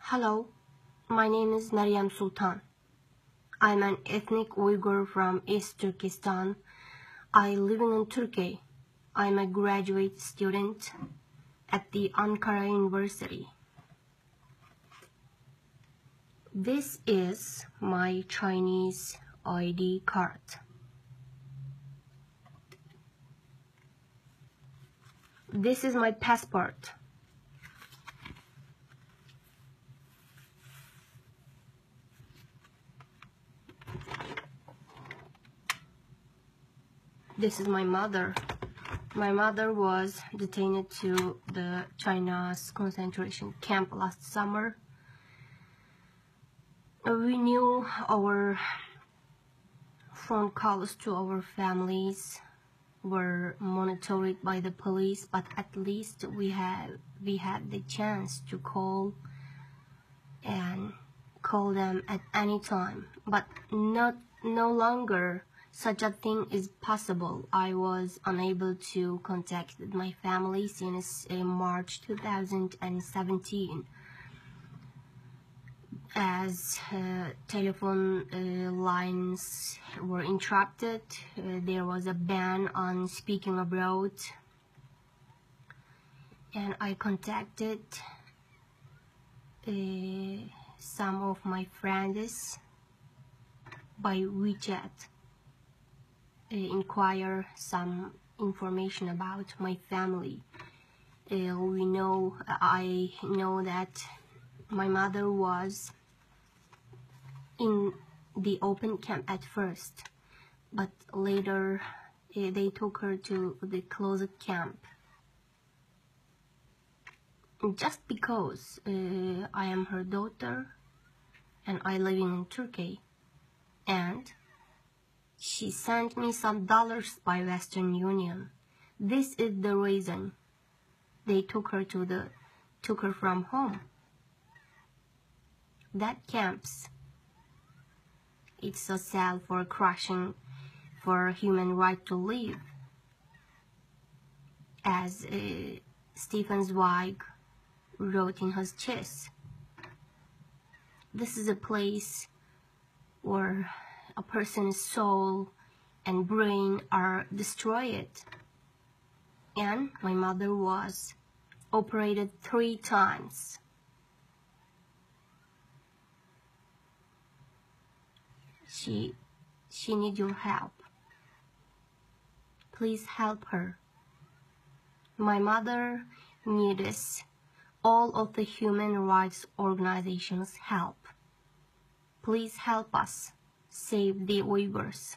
Hello, my name is Meryem Sultan. I'm an ethnic Uyghur from East Turkestan. I live in Turkey. I'm a graduate student at the Ankara University. This is my Chinese ID card. This is my passport. This is my mother. My mother was detained to the China's concentration camp last summer. We knew our phone calls to our families were monitored by the police, but at least we had the chance to call them at any time. But no longer such a thing is possible. I was unable to contact my family since March 2017, as telephone lines were interrupted. There was a ban on speaking abroad, and I contacted some of my friends by WeChat, inquire some information about my family. I know that my mother was in the open camp at first, but later they took her to the closed camp. Just because I am her daughter and I live in Turkey, and she sent me some dollars by Western Union. This is the reason they took her from home. That camps, it's a cell for crushing for human right to live, as Stephen Zweig wrote in his chess. This is a place where a person's soul and brain are destroyed. And my mother was operated 3 times. She needs your help. Please help her. My mother needs all of the human rights organizations' help. Please help us save the Uyghurs.